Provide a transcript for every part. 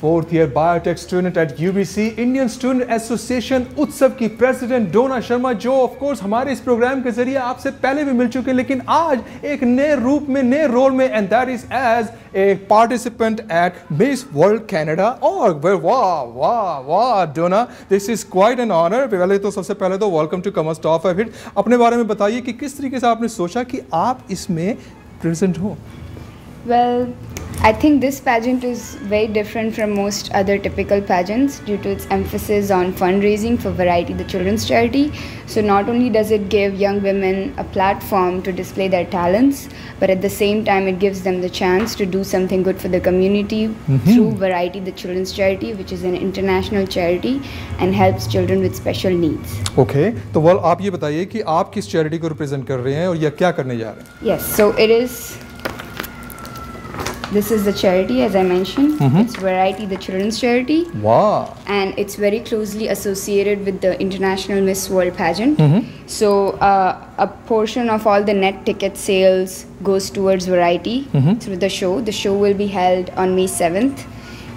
4th year biotech student at UBC, Indian Student Association उत्सव की president डोना शर्मा, जो of course हमारे इस प्रोग्राम के जरिए आपसे पहले भी मिल चुके हैं, लेकिन आज एक नए रूप में, नए रोल में, and that is as a participant at Miss World Canada. और वाह वाह वाह Donna, this is quite an honour. पहले तो सबसे पहले तो welcome to commerce top 5 hit. अपने बारे में बताइए कि किस तरीके से आपने सोचा कि आप इसमें प्रेजेंट हो। Well, I think this pageant is very different from most other typical pageants due to its emphasis on fundraising for Variety the Children's Charity. So not only does it give young women a platform to display their talents, but at the same time it gives them the chance to do something good for the community through Variety the Children's Charity, which is an international charity and helps children with special needs. Okay, तो well आप ये बताइए कि आप किस charity को represent कर रहे हैं और ये क्या करने जा रहे हैं? Yes, so this is the charity, as I mentioned. It's Variety the Children's Charity. Wow. And it's very closely associated with the International Miss World pageant. So a portion of all the net ticket sales goes towards Variety through the show. The show will be held on May 7th.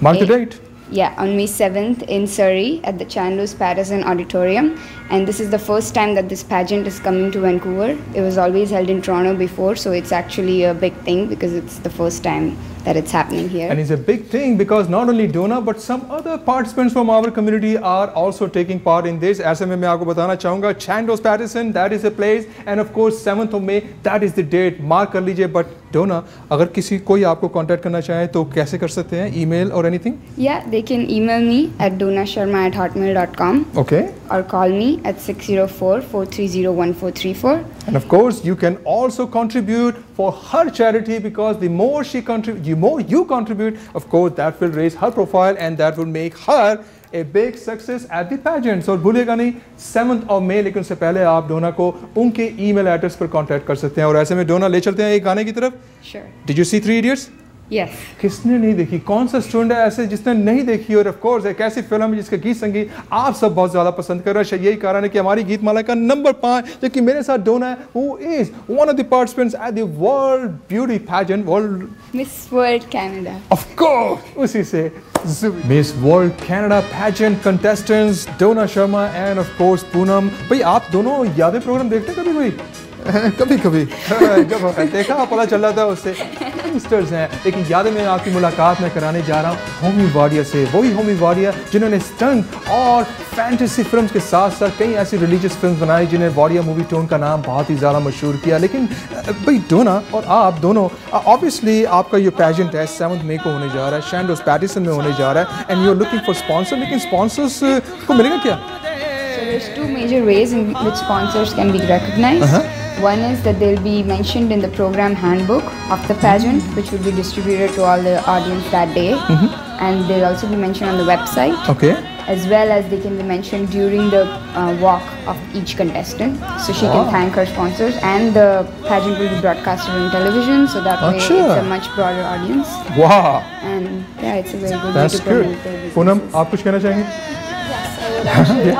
Mark the date. Yeah, on May 7th in Surrey at the Chandler's Patterson Auditorium. And this is the first time that this pageant is coming to Vancouver. It was always held in Toronto before, so it's actually a big thing because it's the first time that it's happening here. And it's a big thing because not only Donna but some other participants from our community are also taking part in this. ऐसे में मैं आपको बताना चाहूँगा Chandler's Patterson, that is a place, and of course 7th of May, that is the date. Mark कर लीजिए. But Donna, अगर किसी कोई आपको contact करना चाहे तो कैसे कर सकते हैं? Email or anything? Yeah, they can email me at donasharma@hotmail.com. Okay. Or call me at 604-430-1434. And of course, you can also contribute for her charity because the more she contribute, the more you contribute, of course, that will raise her profile and that will make her a big success at the pageant. So भूलिएगा नहीं 7th of May, लेकिन उससे पहले आप डोना को उनके email address पर contact कर सकते हैं। और ऐसे में डोना ले चलते हैं एक गाने की तरफ। Sure. Did you see 3 Idiots? Yes. किसने नहीं देखी? कौन सा स्टूडेंट है ऐसे जिसने नहीं देखी? और ऑफ कोर्स एक ऐसी फिल्म है जिसका गीत संगीत आप सब बहुत ज्यादा पसंद कर रहे हैं। यही कारण है कि हमारी गीत माला का नंबर 5 जो कि मेरे साथ डोना है, who is one of the participants at the World Beauty Pageant, World Miss World Canada. Of course, उसी से Miss World Canada Pageant contestants Donna Sharma and of course Poonam. भाई आप दोनों यादें प्रोग्राम देखते हैं कभी कोई? कभी कभी जब देखा पता चल रहा था उससे यंगस्टर्स हैं, लेकिन यादें में आपकी मुलाकात मैं कराने जा रहा हूँ होमी वाडिया से। वही होमी वाडिया जिन्होंने स्टंट और फैंटेसी फिल्म्स के साथ साथ कई ऐसी रिलीजियस फिल्म्स बनाई जिन्हें वाडिया मूवी टोन का नाम बहुत ही ज़्यादा मशहूर किया। लेकिन भाई डोना और आप दोनों, ऑब्वियसली आपका ये पैजेंट है 7th May को होने जा रहा है, शैंडोस पैटिसन में होने जा रहा है, and you are looking for sponsor. लेकिन स्पॉन्सर्स को मिलेगा क्या? So there's 2 major ways in which sponsors can be recognized. One is that they'll be mentioned in the program handbook of the pageant, which will be distributed to all the audience that day. And they'll also be mentioned on the website. Okay. As well as they can be mentioned during the walk of each contestant. So she can thank her sponsors, and the pageant will be broadcasted on television, so that way it's a much broader audience. Wow. And yeah, it's a very good That's way to promote the business. Poonam, आप कुछ कहना चाहेंगे? Yes, I would actually.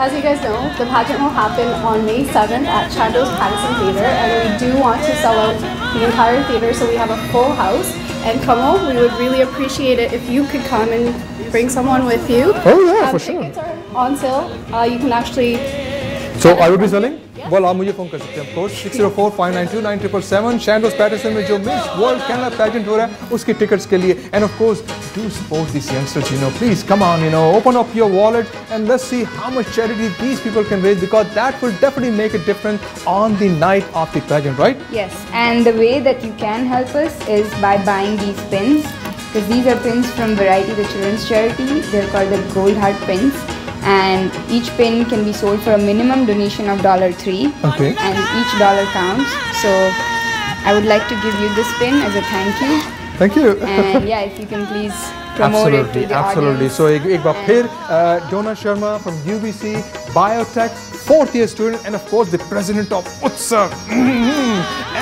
As you guys know, the pageant will happen on May 7th at Chandler's Patterson Theatre, and we do want to sell out the entire theatre, so we have a full house. And Kamal, we would really appreciate it if you could come and bring someone with you. Oh yeah, for sure. Tickets are on sale. You can actually. So I will be selling. Well, आप मुझे phone कर सकते हैं, of course 604-592-9777 शैंडोस Pattinson में जो miss World Canada pageant हो रहा है उसके टिकट्स के लिए। And of course do support this youngsters, you know, please come on, you know, open up your wallet and let's see how much charity these people can raise, because that will definitely make a difference on the night of the pageant, right? Yes, and the way that you can help us is by buying these pins, because these are pins from Variety the Children's Charity. They're called the Gold Heart pins. And each pin can be sold for a minimum donation of $3. Okay. And each dollar counts. So I would like to give you this pin as a thank you. Thank you. And yeah, if you can please promote it to the absolutely. audience. So एक बार फिर Donna Sharma from UBC Biotech, 4th year student, and of course the president of Utsav.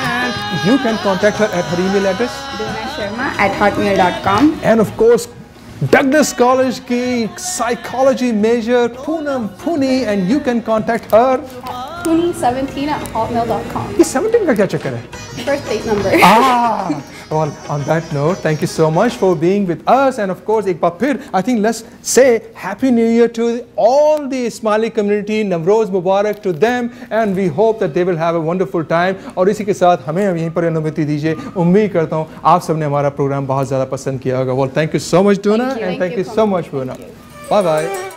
And you can contact her at her email address donasharma@hotmail.com. and of course Douglas College की psychology major Poonam Puni, and you can contact her pooney17@hotmail.com. ये 17 का क्या चक्कर है? Birthday number. Well, on that note, thank you so much for being with us, and of course, एक बार फिर, I think let's say Happy New Year to all the Ismaili community. Navroz Mubarak to them, and we hope that they will have a wonderful time. और इसी के साथ हमें यहीं पर अनुमति दीजिए. उम्मीद करता हूँ आप सबने हमारा प्रोग्राम बहुत ज़्यादा पसंद किया होगा. Well, thank you so much, Duna, and thank you so much, Puna. Bye bye.